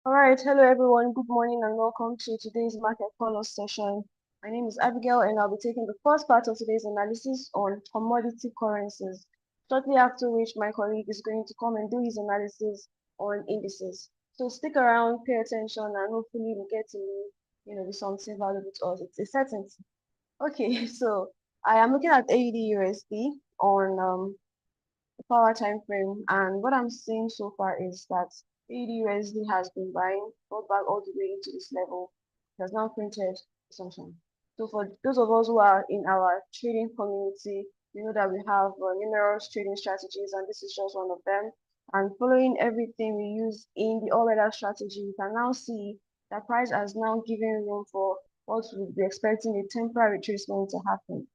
All right, hello everyone. Good morning and welcome to today's market follow session. My name is Abigail and I'll be taking the first part of today's analysis on commodity currencies. Shortly after which my colleague is going to come and do his analysis on indices. So stick around, pay attention, and hopefully we get to be something valuable to us. It's a certainty. Okay, so I am looking at AUD USD on power time frame, and what I'm seeing so far is that AUD has been buying, got back all the way into this level. It has now printed something. So for those of us who are in our trading community, you know that we have numerous trading strategies, and this is just one of them. And following everything we use in the all-weather strategy, we can now see that price has now given room for what we'd be expecting a temporary retracement to happen.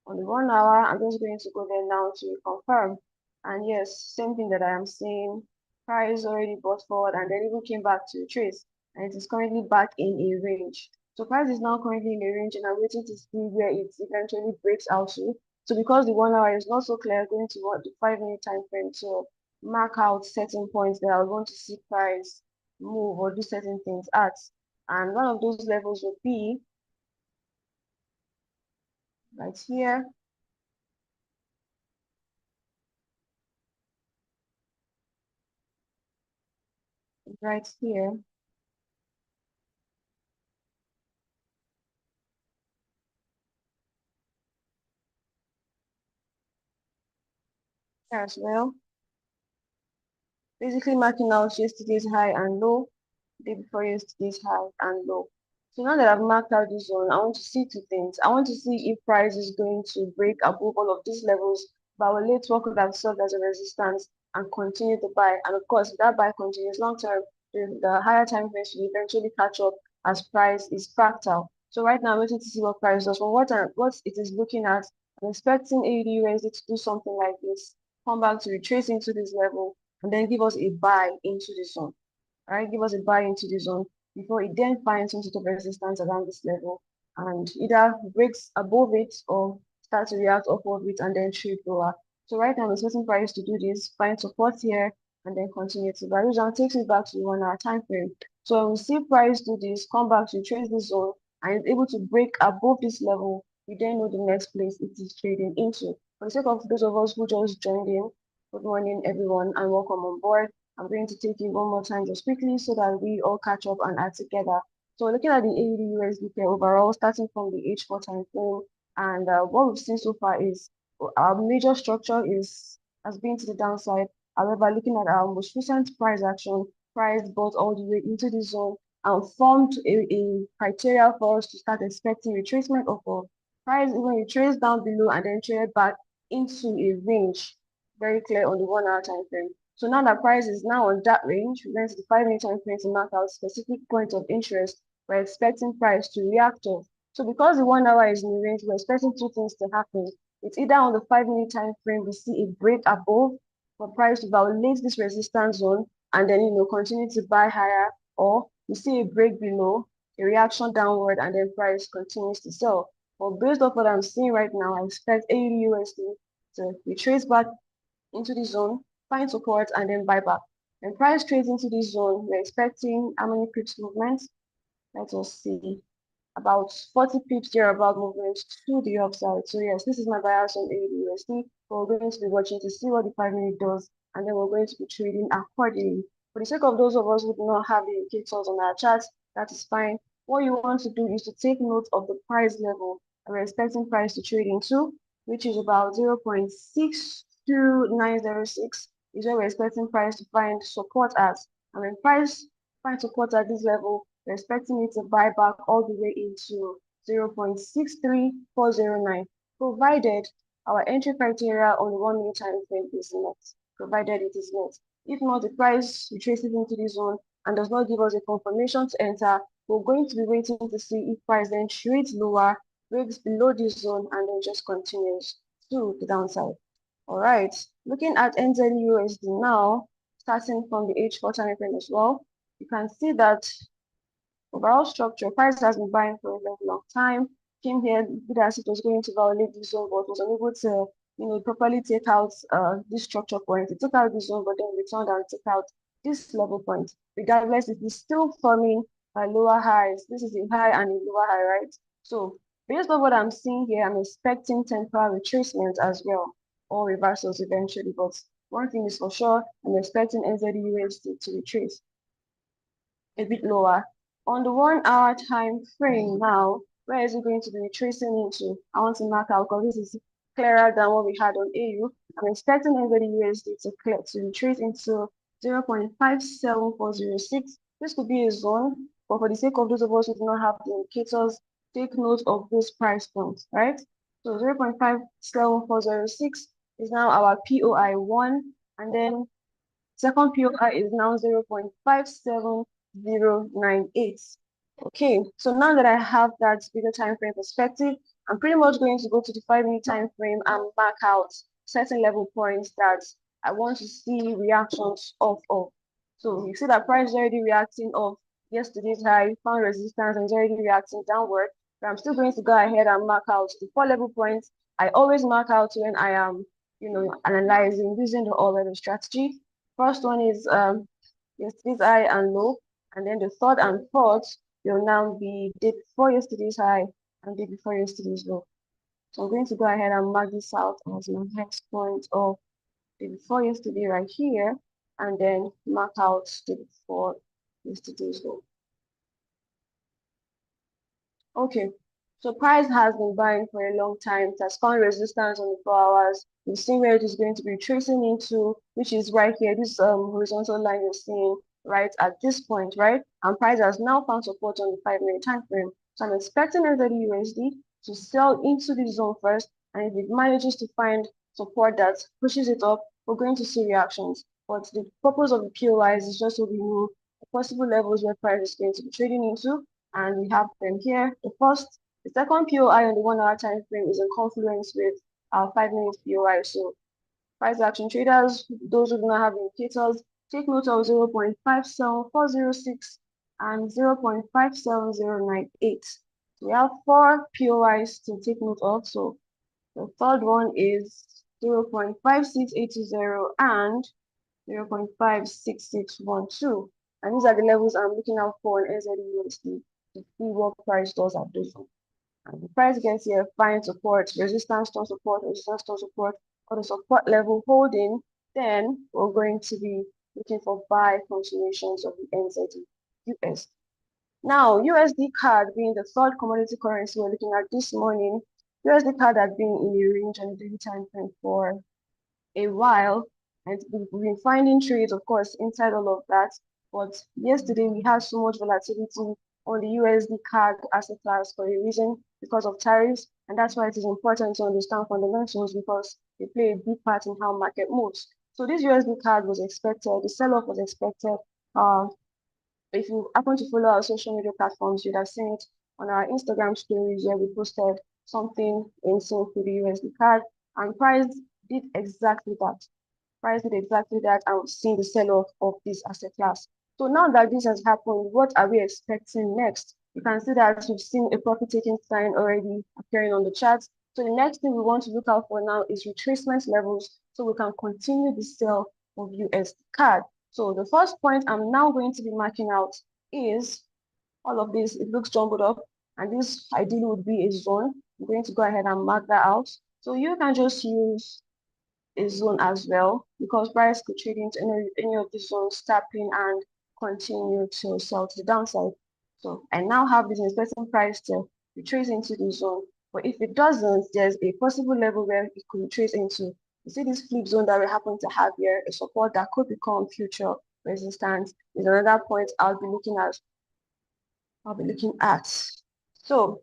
On the 1 hour, I'm just going to go there now to confirm. And yes, same thing that I am seeing. Price already brought forward and then even came back to trace. And it is currently back in a range. So price is now currently in a range and I'm waiting to see where it eventually breaks out to. So because the 1 hour is not so clear, going to what the 5 minute time frame to mark out certain points that I want to see price move or do certain things at. And one of those levels would be right here. Right here. As well. Basically marking out yesterday's high and low, day before yesterday's high and low. So now that I've marked out this zone, I want to see two things. I want to see if price is going to break above all of these levels, but will it work could have served as a resistance and continue to buy. And of course, if that buy continues long term, the higher time frames will eventually catch up as price is fractal. So right now I'm waiting to see what price does. From what it is looking at, I'm expecting AUD to do something like this, come back to retrace into this level, and then give us a buy into the zone. All right, give us a buy into the zone before it then finds some sort of resistance around this level and either breaks above it or starts to react off of it and then trade lower. So right now I'm expecting price to do this, find support here, and then continue to buy, which now takes me back to the 1 hour time frame. So when we see price do this, come back to trade this zone and is able to break above this level, we then know the next place it is trading into. For the sake of those of us who just joined in, good morning everyone and welcome on board. I'm going to take you one more time just quickly so that we all catch up and add together. So looking at the AUD USD pair overall, starting from the H4 time frame, and what we've seen so far is our major structure has been to the downside. However, looking at our most recent price action, price bought all the way into the zone and formed a criteria for us to start expecting retracement of our price even retraced down below and then traded back into a range, very clear on the 1 hour time frame. So now that price is now on that range, we went to the 5 minute time frame to mark out specific point of interest. We're expecting price to react off. So because the 1 hour is in the range, we're expecting two things to happen. It's either on the 5 minute time frame, we see a break above for price to violate this resistance zone and then continue to buy higher, or we see a break below, a reaction downward, and then price continues to sell. But based off what I'm seeing right now, I expect AUD USD to retrace back into the zone, find support, and then buy back. And price trades into this zone, we're expecting how many pips movements? Let us see. About 40 pips here about movement to the upside. So yes, this is my bias on AUD. We're going to be watching to see what the 5 minute does, and then we're going to be trading accordingly. For the sake of those of us who do not have the indicators on our charts, that is fine. What you want to do is to take note of the price level that we're expecting price to trade into, which is about 0.62906 is where we're expecting price to find support at. And when price finds support at this level, we're expecting it to buy back all the way into 0.63409, provided our entry criteria on the 1 minute time frame is met, provided it is met. If not, the price retraces into the zone and does not give us a confirmation to enter, we're going to be waiting to see if price then trades lower, breaks below this zone, and then just continues to the downside. All right, looking at NZUSD now, starting from the H4 time frame as well, you can see that overall structure, price has been buying for a very long time, came here, did as it was going to violate the zone, but was unable to, properly take out this structure point. It took out the zone, but then returned and took out this level point, regardless if it's still forming lower highs. This is a high and a lower high, right? So based on what I'm seeing here, I'm expecting temporary retracement as well, or reversals eventually. But one thing is for sure, I'm expecting NZD-USD to retrace a bit lower. On the 1 hour time frame now, where is it going to be retracing into? I want to mark out because this is clearer than what we had on AU. I'm expecting NZD-USD to retrace into 0.57406. This could be a zone, but for the sake of those of us who do not have the indicators, take note of those price points, right? So 0.57406 is now our POI 1, and then second POI is now 0.57098. Okay, so now that I have that bigger time frame perspective, I'm pretty much going to go to the 5-minute time frame and mark out certain level points that I want to see reactions of. So you see that price is already reacting off yesterday's high, found resistance, and is already reacting downward. But I'm still going to go ahead and mark out the 4 level points. I always mark out when I am, analyzing using the all-weather strategy. First one is yesterday's high and low, and then the third and fourth will now be day before yesterday's high and day before yesterday's low. So I'm going to go ahead and mark this out as my next point of day before yesterday right here, and then mark out day before yesterday's low. Okay, so price has been buying for a long time. It has found resistance on the 4 hours. We've seen where it is going to be tracing into, which is right here, this horizontal line you're seeing right at this point, right? And price has now found support on the 5-minute time frame. So I'm expecting NZD-USD to sell into the zone first, and if it manages to find support that pushes it up, we're going to see reactions. But the purpose of the POIs is just so we know the possible levels where price is going to be trading into, and we have them here. The second POI on the 1 hour time frame is in confluence with our 5-minute POI. So price action traders, those who do not have indicators, take note of 0.57406 and 0.57098. We have 4 POIs to take note of. So the third one is 0.56820 and 0.56612. And these are the levels I'm looking out for in NZD-USD to see what price does at those. And the price gets here, find support, resistance to support, resistance to support, or the support level holding, then we're going to be looking for buy continuations of the NZD-USD. Now, USD CAD being the third commodity currency we're looking at this morning, USD CAD had been in a range on the daily time frame for a while, and we've been finding trades, of course, inside all of that. But yesterday we had so much volatility on the USD CAD asset class for a reason, because of tariffs, and that's why it is important to understand fundamentals because they play a big part in how market moves. So this USD CAD was expected, the sell-off was expected. If you happen to follow our social media platforms, you'd have seen it on our Instagram stories where we posted something in sync with the USD CAD, and price did exactly that. Price did exactly that, and we've seen the sell-off of this asset class. So now that this has happened, what are we expecting next? You can see that we've seen a profit-taking sign already appearing on the charts. So the next thing we want to look out for now is retracement levels, so we can continue the sell of USD CAD. So the first point I'm now going to be marking out is all of this. It looks jumbled up, and this ideally would be a zone. I'm going to go ahead and mark that out. So you can just use a zone as well, because price could trade into any of the zones, tapping and continue to sell to the downside. So I now have this expecting price to retrace into the zone. But if it doesn't, there's a possible level where it could retrace into. You see this flip zone that we happen to have here, a support that could become future resistance is another point I'll be looking at. So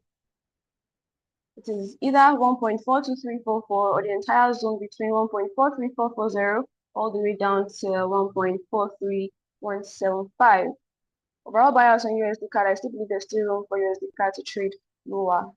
it is either 1.42344 or the entire zone between 1.43440 all the way down to 1.43175. Overall bias on USD CAD, I still believe there's still room for USD CAD to trade lower.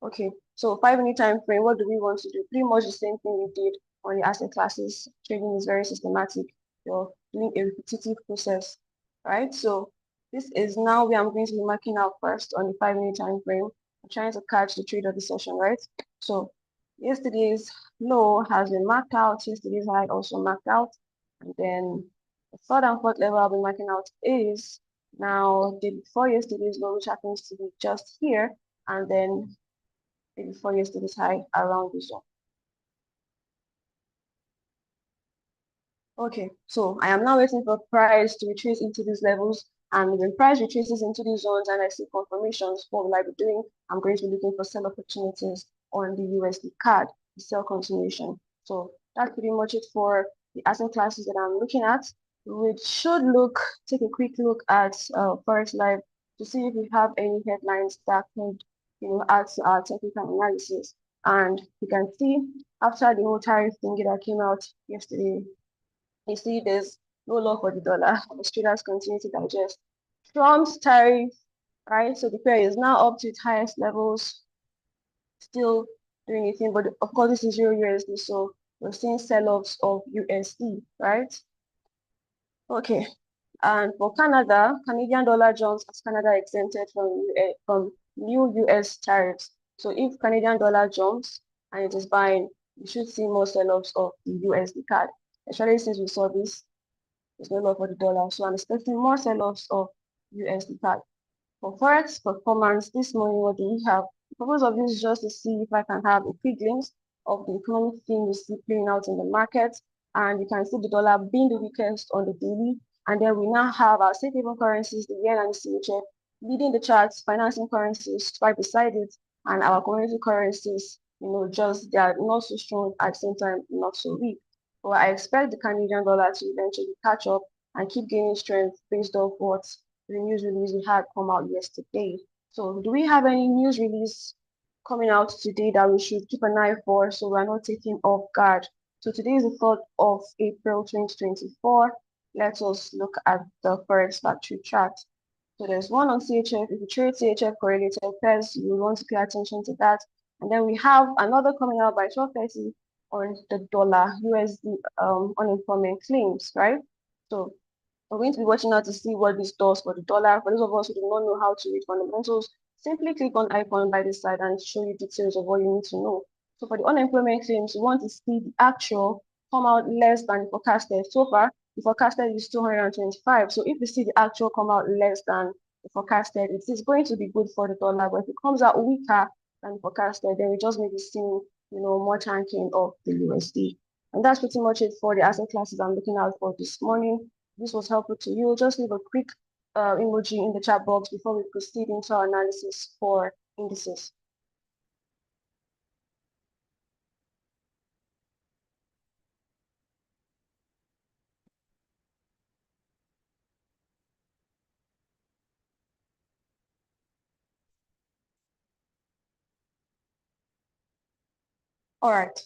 Okay, so 5-minute time frame, what do we want to do? Pretty much the same thing we did on the asset classes. Trading is very systematic. You're doing a repetitive process, right? So this is now where I'm going to be marking out first on the 5-minute time frame. I'm trying to catch the trade of the session, right? So yesterday's low has been marked out, yesterday's high also marked out, and then The third and fourth level I'll be marking out is now day before yesterday's low, which happens to be just here, and then day before yesterday's high around this zone. Okay, so I am now waiting for price to retrace into these levels, and when price retraces into these zones and I see confirmations, what will I be doing? I'm going to be looking for sell opportunities on the USD CAD, the sell continuation. So that's pretty much it for the asset classes that I'm looking at. We should take a quick look at Forex Live to see if we have any headlines that could, add to our technical analysis. And you can see after the whole tariff thing that came out yesterday, you see there's no love for the dollar. The traders continue to digest Trump's tariff, right? So the pair is now up to its highest levels, still doing anything, but of course this is euro USD, so we're seeing sell-offs of USD, right? Okay, and for Canada, Canadian dollar jumps as Canada exempted from new US tariffs. So if Canadian dollar jumps and it is buying, you should see more sell-offs of the USD CAD, especially since we saw this. There's no love for the dollar, so I'm expecting more sell-offs of USD CAD. For Forex performance this morning, what do we have? The purpose of this is just to see if I can have a quick glimpse of the economic theme we see playing out in the market. And you can see the dollar being the weakest on the daily. And then we now have our safe haven currencies, the yen and the CHF, leading the charts, financing currencies right beside it, and our commodity currencies, just they are not so strong at the same time, not so weak. But I expect the Canadian dollar to eventually catch up and keep gaining strength based off what the news release we had come out yesterday. So do we have any news release coming out today that we should keep an eye for so we're not taken off guard? So today is the 3rd of April 2024. Let us look at the Forex factory chart. So there's one on CHF. If you trade CHF correlated pairs, you want to pay attention to that. And then we have another coming out by 12:30 on the dollar USD unemployment claims, right? So we're going to be watching out to see what this does for the dollar. For those of us who do not know how to read fundamentals, simply click on icon by this side and show you details of what you need to know. So for the unemployment claims, you want to see the actual come out less than forecasted. So far, the forecasted is 225. So if you see the actual come out less than the forecasted, it is going to be good for the dollar. But if it comes out weaker than forecasted, then we just may be seeing, more tanking of the USD. And that's pretty much it for the asset classes I'm looking out for this morning. This was helpful to you, just leave a quick emoji in the chat box before we proceed into our analysis for indices. All right.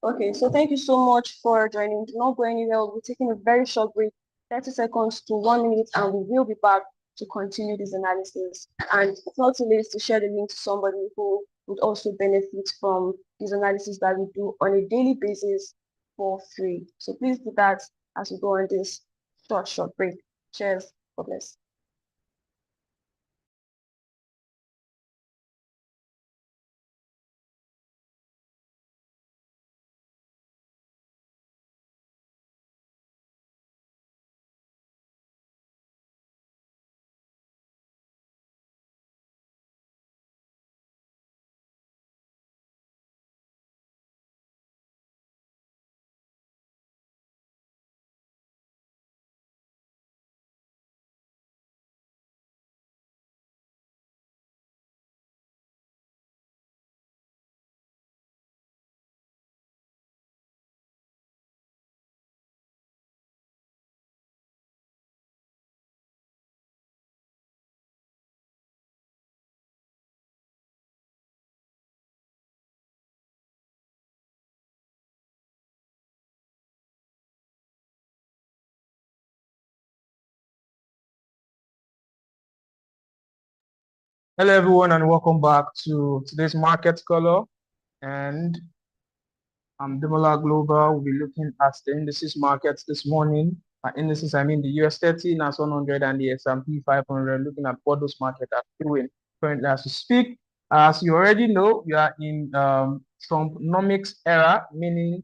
Okay, so thank you so much for joining. Do not go anywhere. We'll be taking a very short break, 30 seconds to 1 minute, and we will be back to continue this analysis. And it's not too late to share the link to somebody who would also benefit from this analysis that we do on a daily basis for free. So please do that as we go on this short break. Cheers. God bless. Hello everyone and welcome back to today's market color, and I'm Demola Global. We'll be looking at the indices markets this morning. By indices, I mean the US 30, NAS 100 and the S&P 500, looking at what those markets are doing currently as we speak. As you already know, we are in Trumponomics era, meaning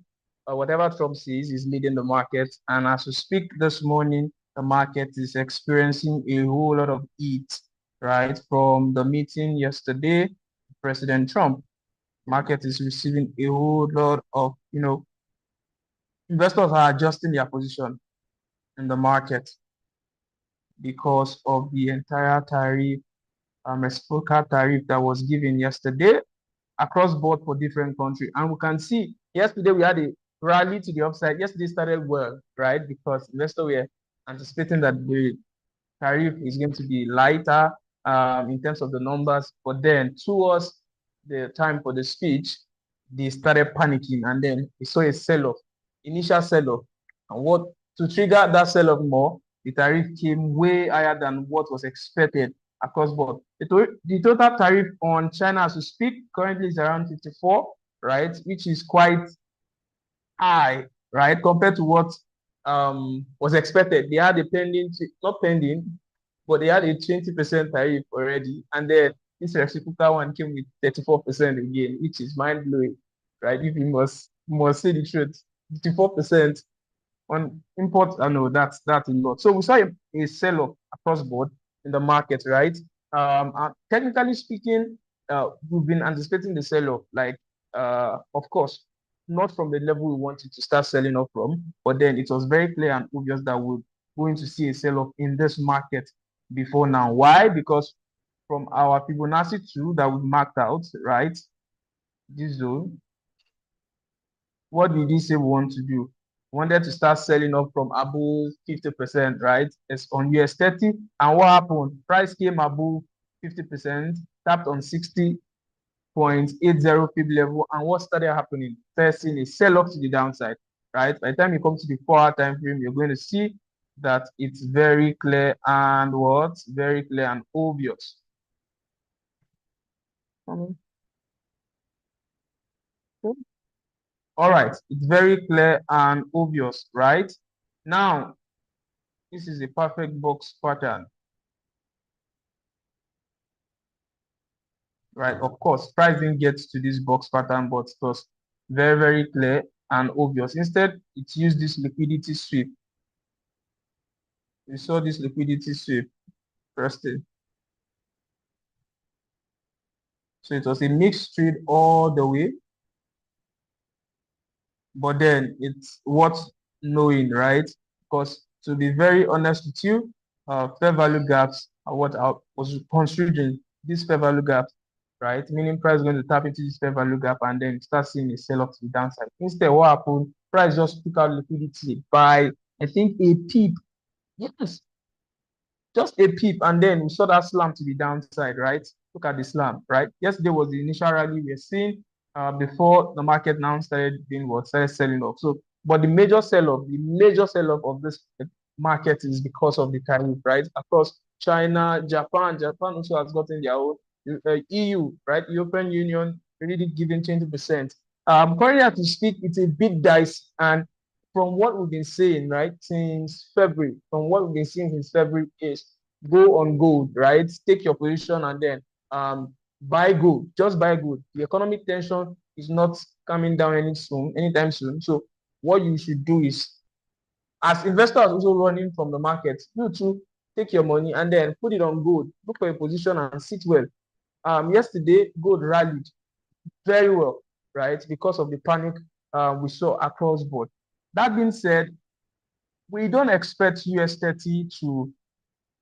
whatever Trump says is leading the market. And as we speak this morning, the market is experiencing a whole lot of heat, right? From the meeting yesterday, President Trump, market is receiving a whole lot of, investors are adjusting their position in the market because of the entire tariff, reciprocal tariff that was given yesterday across board for different countries. And we can see yesterday we had a rally to the upside. Yesterday started well, right? Because investors were anticipating that the tariff is going to be lighter in terms of the numbers. But then towards the time for the speech, they started panicking and then we saw a sell-off, initial sell-off. And what to trigger that sell-off more, the tariff came way higher than what was expected across board. The total tariff on China as we speak currently is around 54, right? Which is quite high, right? Compared to what was expected. They had a pending, not pending, but they had a 20% tariff already. And then this reciprocal one came with 34% again, which is mind blowing, right? If you must say the truth, 54% on imports, I know that's a lot. So we saw a sell-off across board in the market, right? Technically speaking, we've been anticipating the sell-off, like, of course, not from the level we wanted to start selling off from, but then it was very clear and obvious that we're going to see a sell-off in this market before now. Why? Because from our Fibonacci 2 that we marked out, right? This zone, what did he say we want to do? We wanted to start selling off from above 50%, right? It's on US 30. And what happened? Price came above 50%, tapped on 60.80 pip level. And what started happening? First thing is sell off to the downside, right? By the time you come to the 4-hour time frame, you're going to see that it's very clear and what? Very clear and obvious. All right, it's very clear and obvious, right? Now, this is a perfect box pattern, right? Of course, price didn't get to this box pattern, but it was very, very clear and obvious. Instead, it used this liquidity sweep. We saw this liquidity sweep first thing. So it was a mixed trade all the way. But then it's worth knowing, right? Because to be very honest with you, fair value gaps are what I was considering, these fair value gaps, right? Meaning price is going to tap into this fair value gap and then start seeing a sell off to the downside. Instead, what happened? Price just took out liquidity by, I think, a peep. Yes, just a peep, and then we saw that slam to the downside, right? Look at the slam, right? Yesterday was the initial rally we were seeing before the market now started being what started selling off. So, but the major sell-off of this market is because of the tariff, right? Across China, Japan also has gotten their own. EU, right? European Union already giving 20%. Currently, as we speak, it's a bit dicey, and from what we've been saying, right, since February, is go on gold, right? Take your position and then buy gold, just buy gold. The economic tension is not coming down anytime soon. So what you should do is, as investors also running from the market, you too take your money and then put it on gold. Look for a position and sit well. Yesterday, gold rallied very well, right? Because of the panic we saw across board. That being said, we don't expect US 30 to,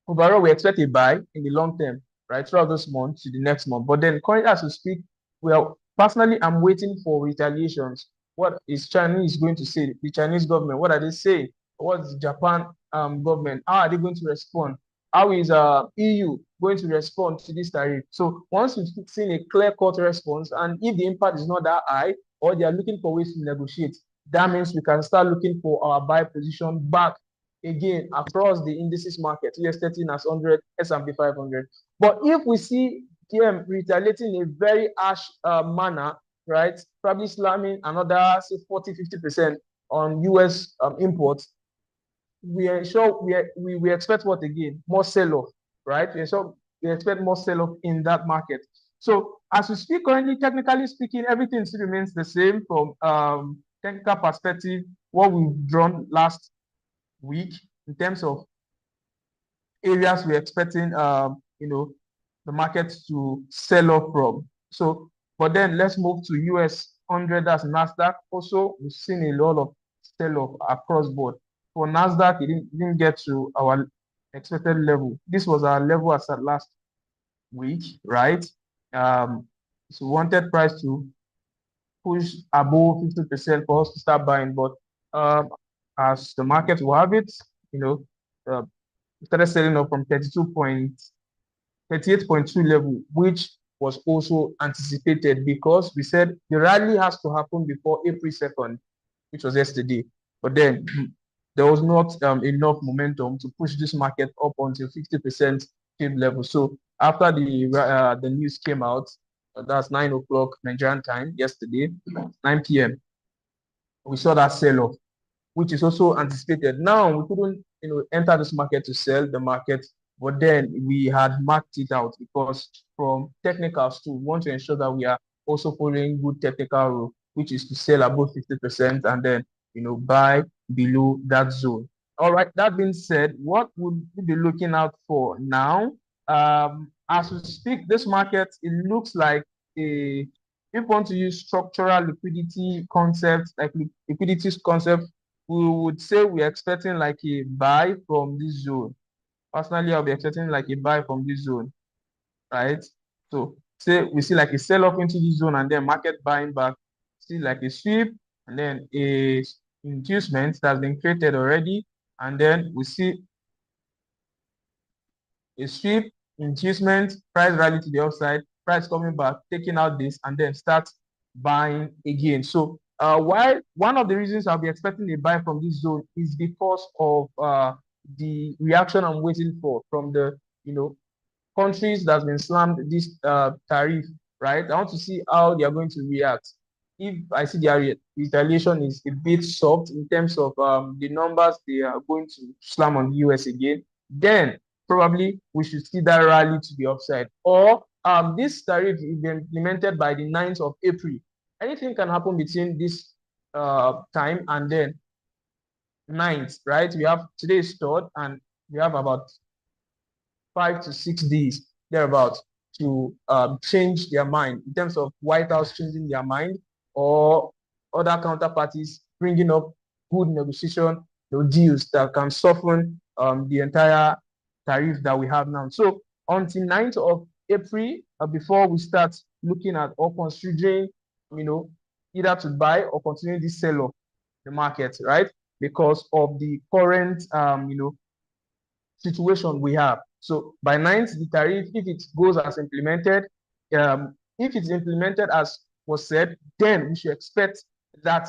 overall, we expect a buy in the long term, right? Throughout this month to the next month. But then currently as we speak, personally, I'm waiting for retaliations. What is Chinese going to say? The Chinese government, what are they saying? What's the Japan government? How are they going to respond? How is EU going to respond to this tariff? So once we've seen a clear-cut response, and if the impact is not that high, or they are looking for ways to negotiate, that means we can start looking for our buy position back again across the indices market, US 30, NAS 100, S&P 500. But if we see them retaliating in a very harsh manner, right, probably slamming another, say, 40-50% on US imports, we expect what again? More sell-off, right? We expect more sell-off in that market. So as we speak currently, technically speaking, everything still remains the same from technical perspective, what we've drawn last week in terms of areas we're expecting, the market to sell off from. So, but then let's move to US 100 as Nasdaq. Also, we've seen a lot of sell off across board. For Nasdaq, it didn't get to our expected level. This was our level as at last week, right? So wanted price to push above 50% for us to start buying, but as the market will have it, uh, started selling off from 38.2 level, which was also anticipated because we said the rally has to happen before April 2nd, which was yesterday. But then there was not enough momentum to push this market up until 50% level. So after the news came out, that's 9 o'clock Nigerian time yesterday, 9 p.m. We saw that sell off, which is also anticipated. Now we couldn't, enter this market to sell the market, but then we had marked it out because from technicals too, we want to ensure that we are also following good technical rule, which is to sell above 50% and then, buy below that zone. All right. That being said, what would we be looking out for now? As we speak, this market, it looks like if you want to use structural liquidity concepts, like liquidity concept, we would say we're expecting like a buy from this zone. Personally, I'll be expecting like a buy from this zone, right? So say we see like a sell off into this zone and then market buying back, see like a sweep and then a inducement that's been created already, and then we see a sweep, inducement, price rally to the upside, price coming back, taking out this, and then start buying again. So why one of the reasons I'll be expecting a buy from this zone is because of the reaction I'm waiting for from the countries that's been slammed this tariff, right? I want to see how they are going to react. If I see their retaliation is a bit soft in terms of the numbers they are going to slam on the US again, then probably we should see that rally to the upside. Or this tariff is implemented by the 9th of April. Anything can happen between this time and then 9th, right? We have today's third and we have about 5 to 6 days thereabout to change their mind in terms of White House changing their mind or other counterparties bringing up good negotiation deals that can soften the entire tariff that we have now. So until 9th of April, before we start looking at or considering, either to buy or continue this sell off the market, right? Because of the current, situation we have. So by 9th, the tariff, if it goes as implemented, if it's implemented as was said, then we should expect that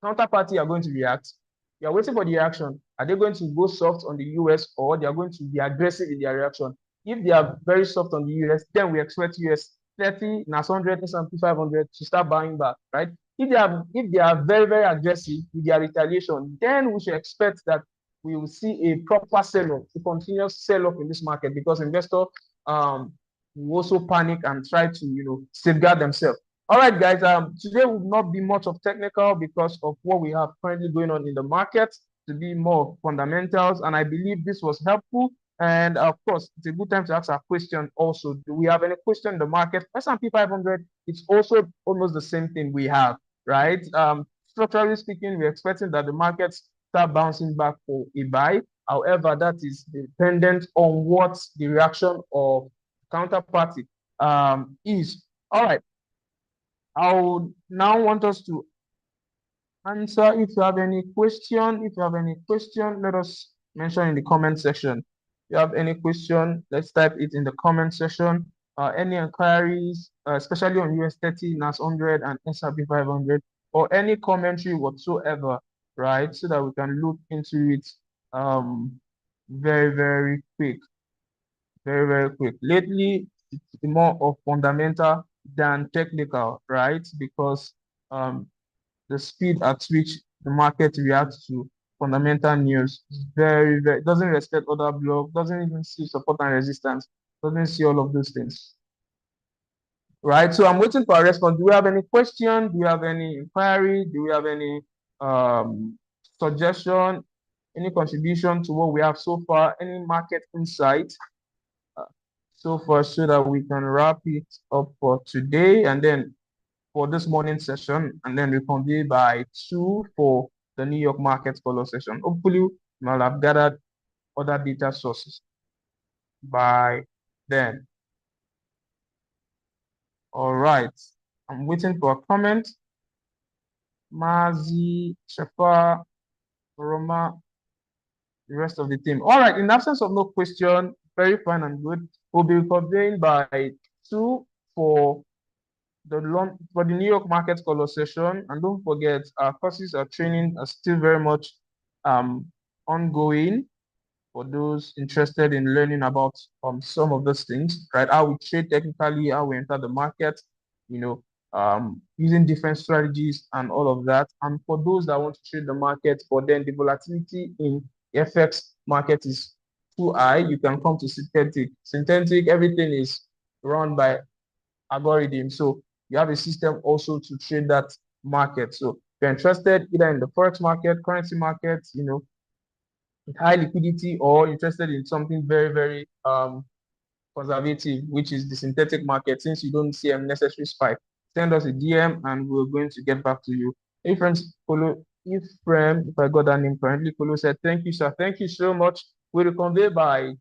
counterparty are going to react. We are waiting for the reaction. Are they going to go soft on the US or they are going to be aggressive in their reaction? If they are very soft on the US, then we expect US 30, NAS 100, S&P 500 to start buying back, right? If they are very, very aggressive with their retaliation, then we should expect that we will see a proper sell-off, a continuous sell-off in this market because investors will also panic and try to safeguard themselves. All right, guys. Today will not be much of technical because of what we have currently going on in the market, to be more fundamentals, and I believe this was helpful. And of course, it's a good time to ask a question also. Do we have any question in the market? S&P 500, it's also almost the same thing we have, right? Structurally speaking, we're expecting that the markets start bouncing back for a buy. However, that is dependent on what the reaction of counterparty is. All right. I would now want us to answer. If you have any question, let us mention in the comment section. If you have any question, let's type it in the comment section. Any inquiries, especially on US 30, NAS 100, and S&P 500, or any commentary whatsoever, right? So that we can look into it very, very quick. Very, very quick. Lately, it's more of fundamental than technical, right? Because the speed at which the market reacts to fundamental news is very, very, doesn't respect other blocks, doesn't even see support and resistance, doesn't see all of those things. right? So I'm waiting for a response. Do we have any question? Do you have any inquiry? Do we have any suggestion, any contribution to what we have so far? Any market insight uh, so far, so that we can wrap it up for today and then for this morning session, and then reconvene by 2 for the New York market color session. Hopefully, you will have gathered other data sources by then. All right. I'm waiting for a comment. Mazi, Shefa, Roma, the rest of the team. All right. In absence of no question, very fine and good. We'll be convened by 2 for for the New York Market Color session. And don't forget, our courses, our training are still very much um, ongoing for those interested in learning about some of those things, right? How we trade technically, how we enter the market, you know, using different strategies and all of that. And for those that want to trade the market, for then the volatility in FX market is too high, you can come to Synthetic. Synthetic, everything is run by algorithm. So you have a system also to trade that market. So if you're interested either in the forex market, currency market, with high liquidity, or interested in something very, very conservative, which is the synthetic market, since you don't see a necessary spike, send us a DM and we're going to get back to you. If friends follow, if I got that name correctly, Kolo said, thank you, sir. Thank you so much. We'll reconvene by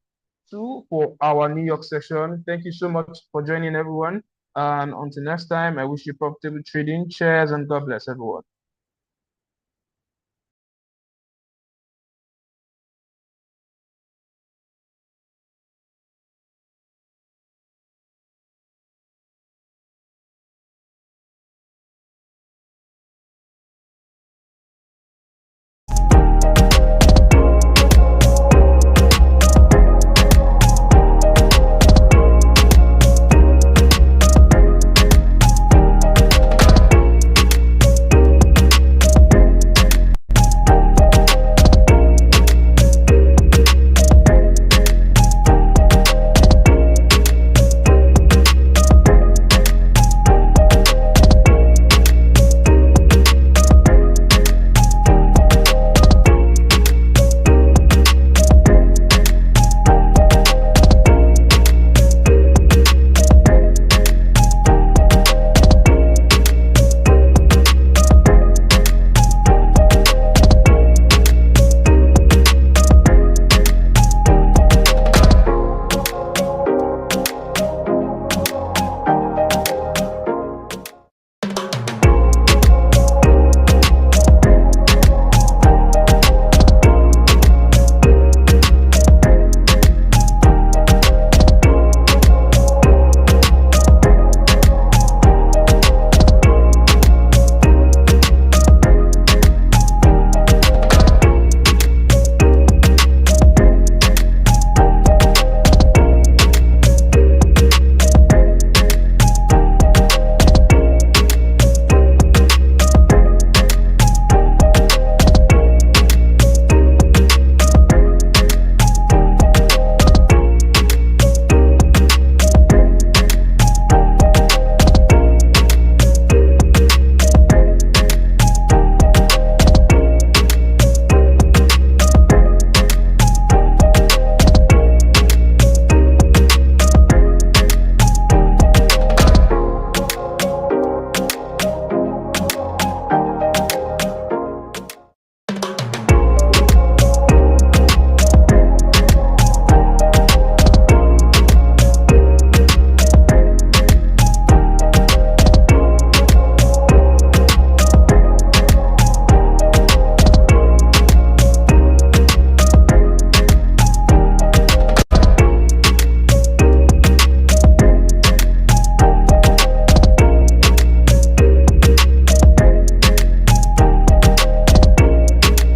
2 for our New York session. Thank you so much for joining, everyone. And until next time, I wish you profitable trading. Cheers and God bless everyone.